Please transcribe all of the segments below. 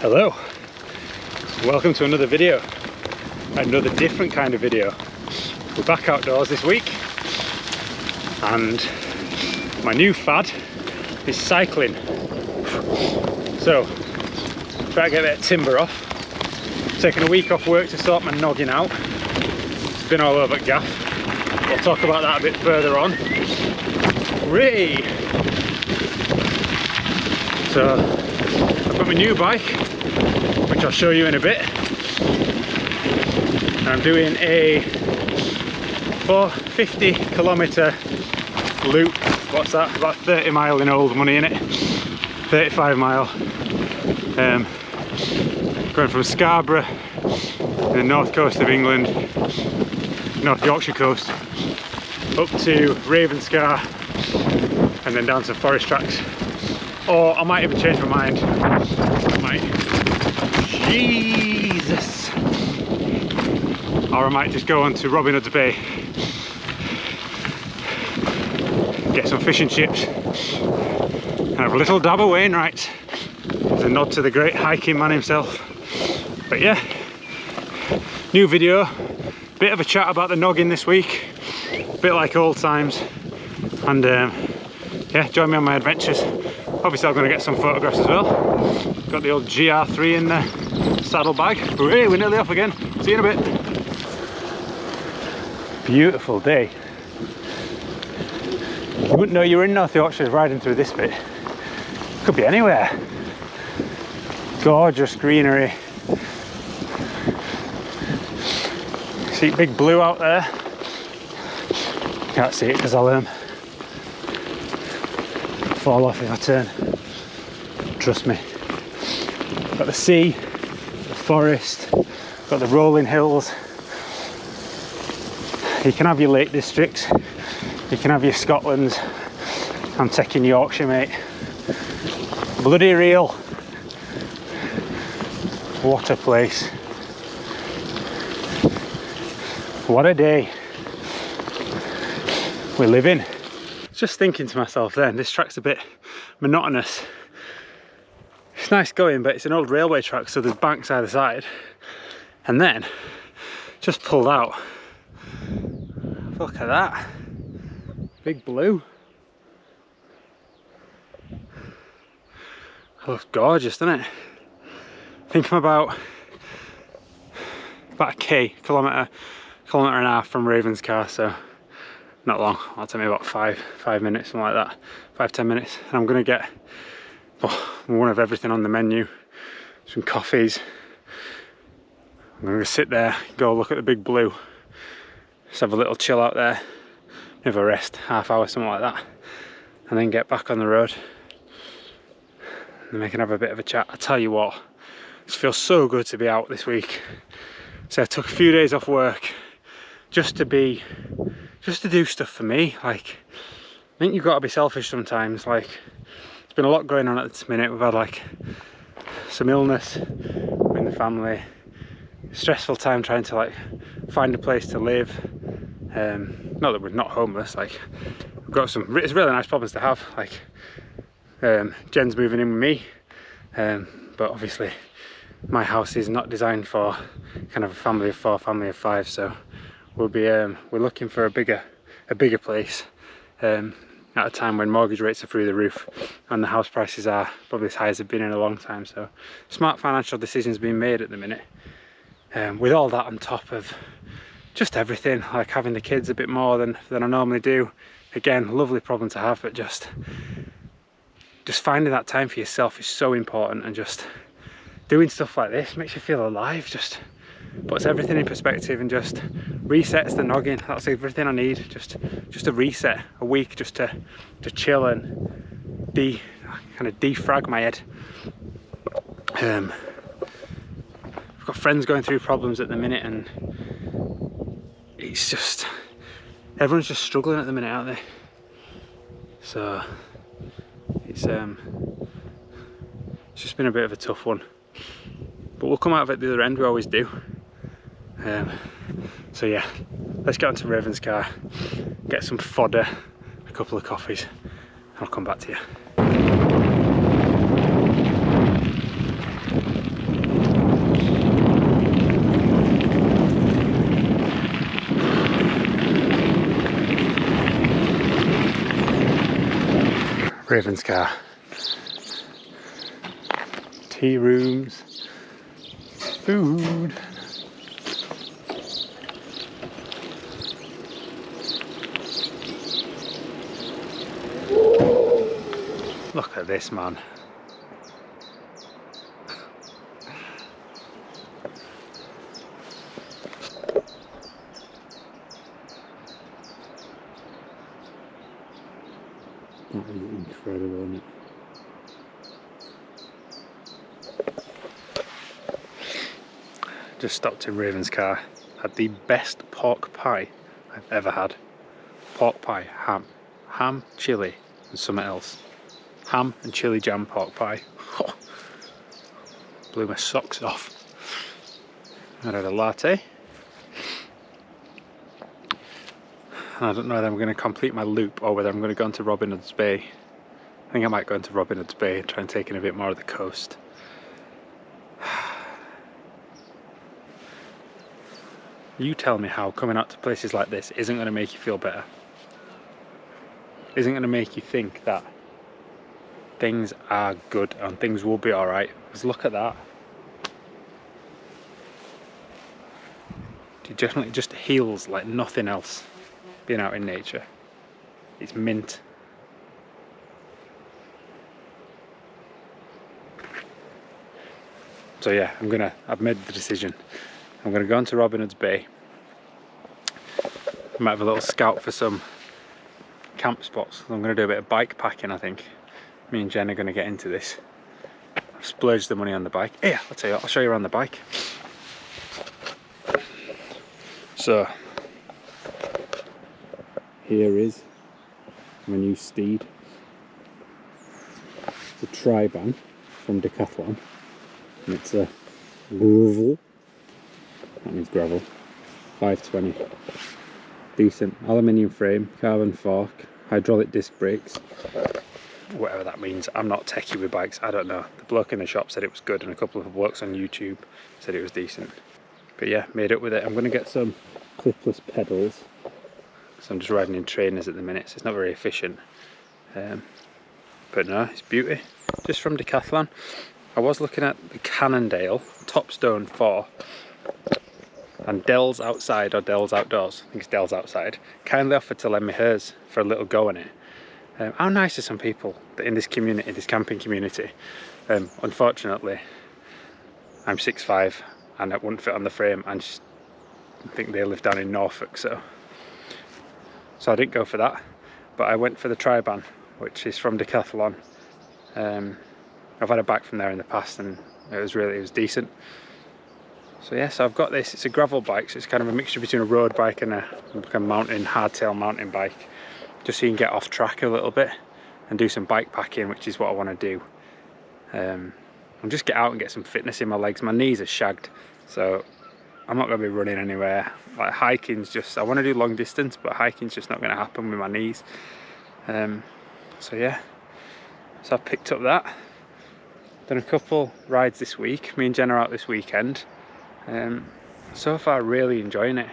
Hello, welcome to another video, another different kind of video. We're back outdoors this week and my new fad is cycling. So, try to get that timber off. Taking a week off work to sort my noggin out. It's been all over gaff. We'll talk about that a bit further on. Hooray! So, I've got my new bike, which I'll show you in a bit. And I'm doing a 450 kilometre loop. What's that? About 30 mile in old money, innit? 35 mile. Going from Scarborough, in the north coast of England, North Yorkshire coast, up to Ravenscar, and then down to forest tracks. Or I might even change my mind. I might. Jesus! Or I might just go on to Robin Hood's Bay, get some fish and chips, and have a little dab of Wainwright as a nod to the great hiking man himself. But yeah, new video, bit of a chat about the noggin this week, a bit like old times, and yeah, join me on my adventures. Obviously I'm going to get some photographs as well. Got the old GR3 in the saddle bag. Hooray, we're nearly off again. See you in a bit. Beautiful day. You wouldn't know you were in North Yorkshire riding through this bit. Could be anywhere. Gorgeous greenery. See big blue out there? Can't see it because I'll fall off if I turn. Trust me. Got the sea, the forest, got the rolling hills. You can have your Lake District, you can have your Scotlands. I'm taking Yorkshire, mate. Bloody real. What a place. What a day we live in. Just thinking to myself then, this track's a bit monotonous. It's nice going, but it's an old railway track, so there's banks either side. And then, just pulled out. Look at that. Big blue. Looks gorgeous, doesn't it? I think I'm about a kilometre and a half from Ravenscar, so not long. It'll take me about five minutes, something like that. 5-10 minutes. And I'm gonna get one of everything on the menu. Some coffees. I'm gonna sit there, go look at the big blue. Just have a little chill out there. Have a rest, half hour, something like that. And then get back on the road. And we can have a bit of a chat. I tell you what, it feels so good to be out this week. So I took a few days off work just to do stuff for me. Like, I think you've got to be selfish sometimes. Like, there's been a lot going on at this minute. We've had like some illness in the family, stressful time trying to like find a place to live. Not that we're not homeless, like we've got some, it's really nice problems to have. Like Jen's moving in with me, but obviously my house is not designed for kind of a family of 4, family of 5, so we'll be we're looking for a bigger place at a time when mortgage rates are through the roof and the house prices are probably as high as they've been in a long time. So smart financial decisions being made at the minute, with all that on top of just everything, like having the kids a bit more than I normally do. Again, lovely problem to have, but just finding that time for yourself is so important, and just doing stuff like this makes you feel alive, just puts everything in perspective and just resets the noggin. That's everything I need, just a reset, a week just to chill and kind of defrag my head. I've got friends going through problems at the minute, and it's just, everyone's just struggling at the minute, aren't they? So it's just been a bit of a tough one, but we'll come out of it the other end, we always do. So yeah, let's get onto Ravenscar, get some fodder, a couple of coffees, and I'll come back to you. Raven's car. Tea rooms, food. Look at this, man. That is incredible, isn't it? Just stopped in Raven's car. Had the best pork pie I've ever had. Pork pie, ham, chilli, and something else. Ham and chilli jam pork pie. Oh, blew my socks off. I had a latte. And I don't know whether I'm going to complete my loop or whether I'm going to go into Robin Hood's Bay. I think I might go into Robin Hood's Bay and try and take in a bit more of the coast. You tell me how coming out to places like this isn't going to make you feel better. Isn't going to make you think that things are good and things will be alright. Because look at that. It definitely just heals like nothing else. Being out in nature. It's mint. So yeah, I've made the decision. I'm gonna go into Robin Hood's Bay. I might have a little scout for some camp spots. I'm gonna do a bit of bike packing, I think. Me and Jen are gonna get into this. I've splurged the money on the bike. Yeah, I'll tell you what, I'll show you around the bike. So here is my new steed. It's a Triban from Decathlon, and it's a GRVL. That means gravel. 520. Decent aluminium frame, carbon fork, hydraulic disc brakes. Whatever that means. I'm not techie with bikes. I don't know. The bloke in the shop said it was good, and a couple of blokes on YouTube said it was decent. But yeah, made up with it. I'm going to get some clipless pedals. So I'm just riding in trainers at the minute, so it's not very efficient. But no, it's beauty. Just from Decathlon. I was looking at the Cannondale Topstone 4. And Dell's Outside, or Dell's Outdoors, I think it's Dell's Outside, kindly offered to lend me hers for a little go on it. How nice are some people in this community, this camping community. Unfortunately, I'm 6'5", and it wouldn't fit on the frame, and I think they live down in Norfolk, so I didn't go for that, but I went for the Triban, which is from Decathlon. I've had a bike from there in the past, and it was decent. So yeah, so I've got this. It's a gravel bike, so it's kind of a mixture between a road bike and a hardtail mountain bike, just so you can get off track a little bit and do some bike packing, which is what I want to do. And just get out and get some fitness in my legs. My knees are shagged, so I'm not going to be running anywhere. Like hiking's just, I want to do long distance, but hiking's just not going to happen with my knees. So yeah, so I've picked up that. Done a couple rides this week. Me and Jen are out this weekend. So far really enjoying it,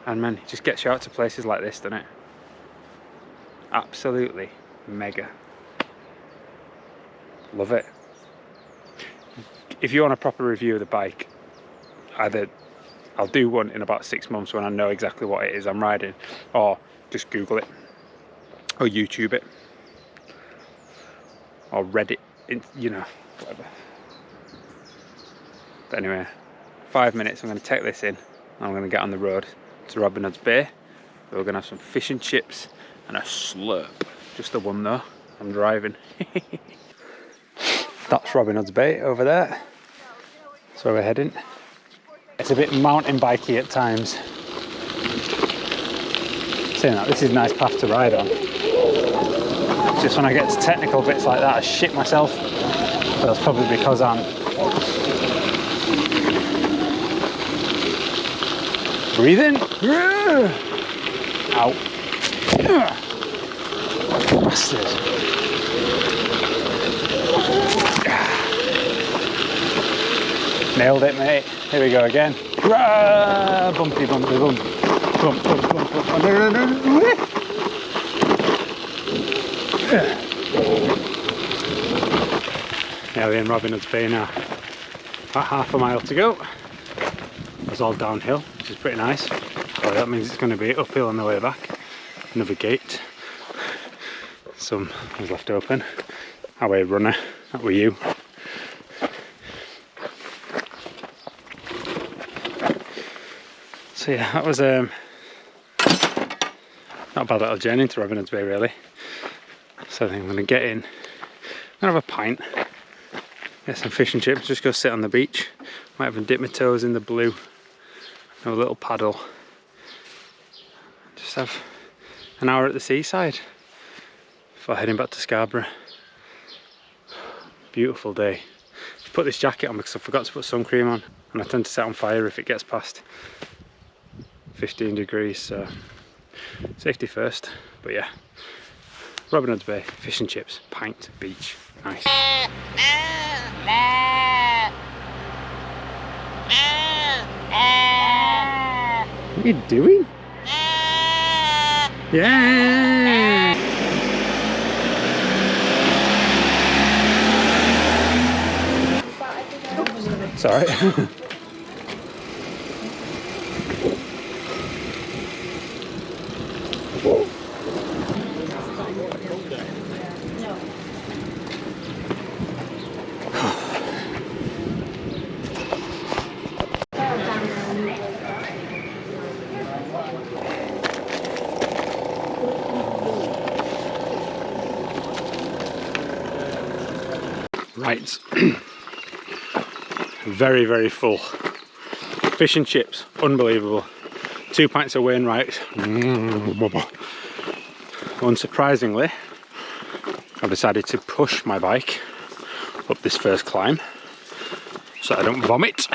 and man, it just gets you out to places like this, doesn't it? Absolutely mega. Love it. If you want a proper review of the bike, either I'll do one in about 6 months when I know exactly what it is I'm riding, or just Google it, or YouTube it, or Reddit, you know, whatever. But anyway, 5 minutes, I'm going to take this in, and I'm going to get on the road to Robin Hood's Bay. We're going to have some fish and chips and a slurp. Just the one though, I'm driving. That's Robin Hood's Bay over there. That's where we're heading. It's a bit mountain bikey at times. Saying that, this is a nice path to ride on. It's just when I get to technical bits like that, I shit myself. But that's probably because I'm breathing. Ow. Bastard. Nailed it, mate. Here we go again. Bumpy, bumpy, bump. Bump, bump, bump, bump. Yeah, we're in Robin Hood's Bay now. About half a mile to go. It's all downhill, which is pretty nice. So that means it's going to be uphill on the way back. Another gate. Some was left open. Our runner, that were you. So yeah, that was not a bad little journey into Robin Hood's Bay really. So I think I'm going to get in, I'm going to have a pint, get some fish and chips, just go sit on the beach. Might even dip my toes in the blue, have a little paddle. Just have an hour at the seaside before heading back to Scarborough. Beautiful day. Just put this jacket on because I forgot to put sun cream on, and I tend to set on fire if it gets past 15 degrees, so safety first. But yeah, Robin Hood's Bay, fish and chips, pint, beach, nice. What are you doing? Yeah! Sorry. Right. Very, very full. Fish and chips, unbelievable. 2 pints of Wainwright. Unsurprisingly, I've decided to push my bike up this first climb so I don't vomit.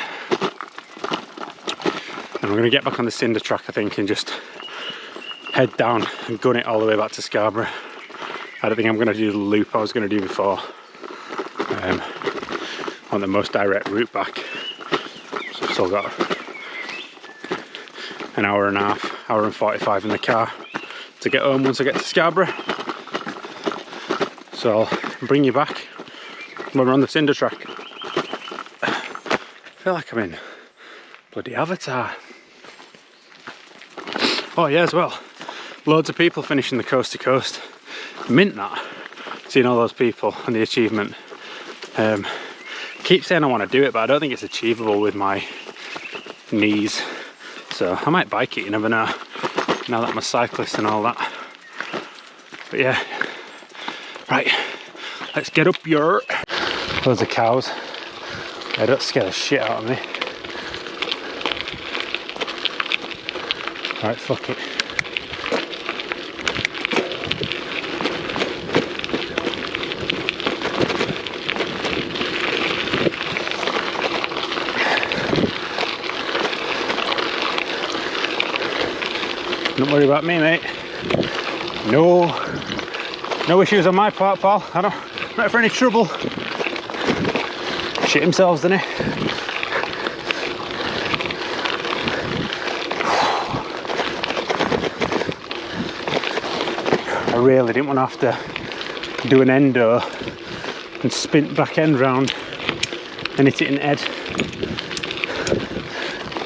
And I'm going to get back on the Cinder Track, I think, and just head down and gun it all the way back to Scarborough. I don't think I'm going to do the loop I was going to do before. On the most direct route back. So I've still got an hour and a half, hour and 45 in the car to get home once I get to Scarborough. So I'll bring you back when we're on the Cinder Track. I feel like I'm in bloody Avatar. Oh yeah, as well, loads of people finishing the coast to coast. Mint that, seeing all those people and the achievement. Keep saying I want to do it, but I don't think it's achievable with my knees. So I might bike it, you never know, now that I'm a cyclist and all that. But yeah, right, let's get up here. Loads of cows. They don't scare the shit out of me. Right, fuck it. Don't worry about me, mate. No issues on my part, pal. I don't, not for any trouble. Shit themselves, didn't he? I really didn't want to have to do an endo and spin back end round and hit it in the head.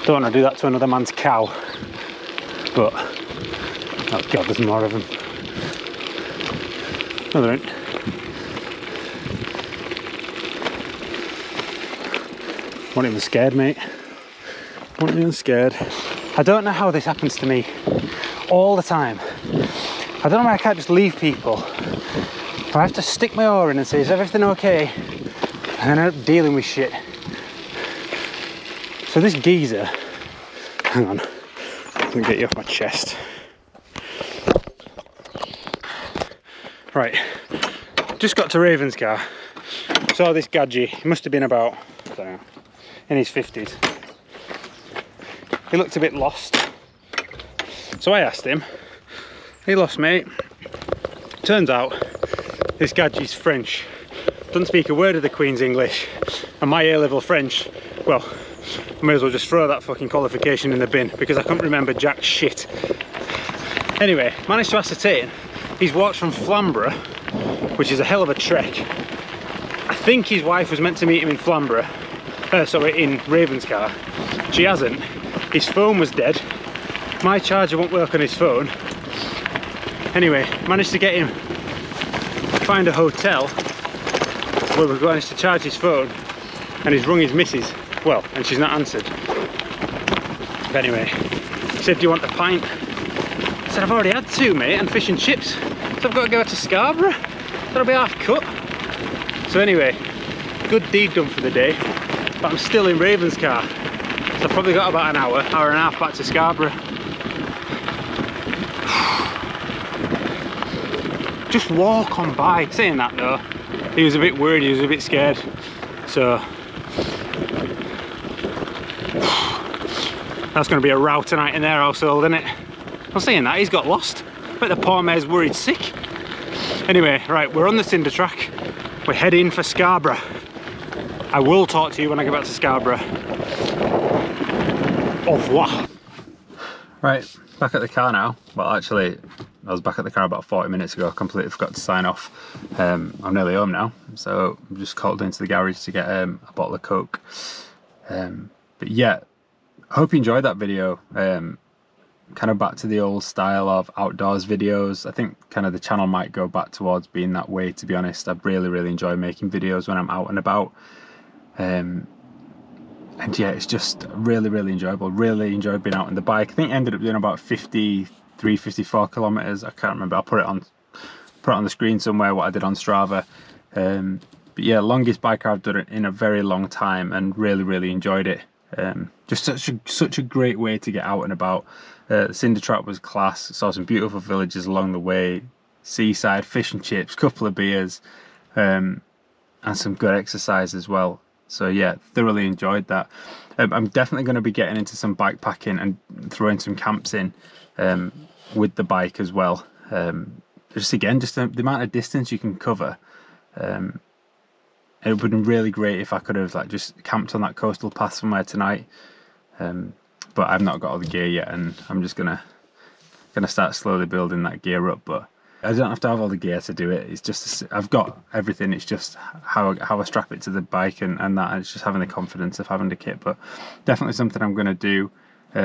Don't want to do that to another man's cow, but oh god, there's more of them. No, there ain't. Wasn't even scared, mate. Wasn't even scared. I don't know how this happens to me all the time. I don't know why I can't just leave people. I have to stick my oar in and say, is everything okay? And then I end up dealing with shit. So this geezer, hang on, let me get you off my chest. Right, just got to Ravenscar. Saw this gadgie, he must have been about, I don't know, in his 50s. He looked a bit lost. So I asked him, he lost, mate. Turns out this gadgie's French. Doesn't speak a word of the Queen's English. And my A-level French, well, I may as well just throw that fucking qualification in the bin because I couldn't remember jack shit. Anyway, managed to ascertain he's walked from Flamborough, which is a hell of a trek, I think his wife was meant to meet him in Flamborough, sorry, in Ravenscar. She hasn't. His phone was dead. My charger won't work on his phone. Anyway, managed to get him, find a hotel where we've managed to charge his phone, and he's rung his missus. Well, and she's not answered. But anyway, he said, do you want a pint? I said, I've already had 2, mate, and fish and chips. So I've got to go to Scarborough. That'll be half cut. So anyway, good deed done for the day. But I'm still in Ravenscar. So I've probably got about an hour and a half back to Scarborough. Just walk on by. Saying that though, he was a bit worried, he was a bit scared. So that's going to be a row tonight in their household, isn't it? I'm saying that, he's got lost. But the poor mare's worried sick. Anyway, right, we're on the Cinder Track. We're heading for Scarborough. I will talk to you when I get back to Scarborough. Au revoir. Right, back at the car now. Well, actually, I was back at the car about 40 minutes ago. I completely forgot to sign off. I'm nearly home now, so I'm just called into the garage to get a bottle of Coke. But yeah, I hope you enjoyed that video. Kind of back to the old style of outdoors videos. I think kind of the channel might go back towards being that way, to be honest. I really enjoy making videos when I'm out and about. And yeah, it's just really enjoyable. Really enjoyed being out on the bike. I think I ended up doing about 54 kilometers. I can't remember. I'll put it on the screen somewhere what I did on Strava. But yeah, longest bike I've done it in a very long time, and really enjoyed it. Just such a great way to get out and about. The Cinder Track was class. Saw some beautiful villages along the way, seaside, fish and chips, couple of beers, and some good exercise as well. So yeah, thoroughly enjoyed that. I'm definitely going to be getting into some bike packing and throwing some camps in with the bike as well. Just the amount of distance you can cover. It would have been really great if I could have like just camped on that coastal path somewhere tonight. But I've not got all the gear yet, and I'm just gonna start slowly building that gear up. But I don't have to have all the gear to do it. It's just I've got everything. It's just how I strap it to the bike and that. And it's just having the confidence of having the kit. But definitely something I'm gonna do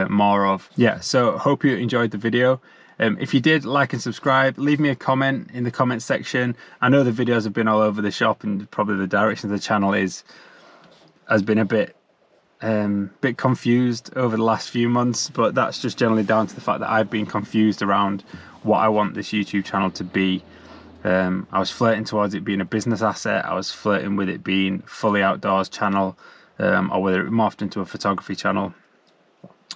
more of. Yeah. So hope you enjoyed the video. If you did, like and subscribe. Leave me a comment in the comment section. I know the videos have been all over the shop, and probably the direction of the channel has been a bit confused over the last few months, but that's just generally down to the fact that I've been confused around what I want this YouTube channel to be. I was flirting towards it being a business asset. I was flirting with it being fully outdoors channel, or whether it morphed into a photography channel.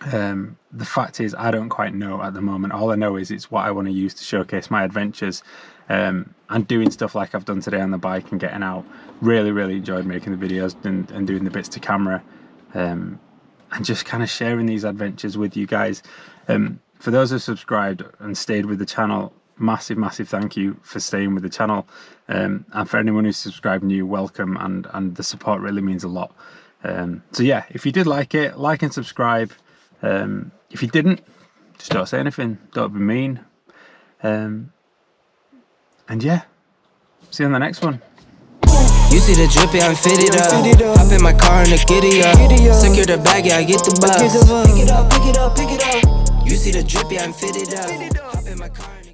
The fact is, I don't quite know at the moment. All I know is it's what I want to use to showcase my adventures, and doing stuff like I've done today on the bike and getting out. Really enjoyed making the videos and doing the bits to camera, and just kind of sharing these adventures with you guys. For those who subscribed and stayed with the channel, massive thank you for staying with the channel, and for anyone who's subscribed new, welcome, and the support really means a lot. So yeah, if you did like it, like and subscribe. If you didn't, just don't say anything, don't be mean. And yeah, see you on the next one. You see the drippy, I'm fitted up. Hop in my car and the giddy up. Secure the bag, yeah, I get the bus. Pick it up. You see the drippy, I'm fitted up. Hop in my car.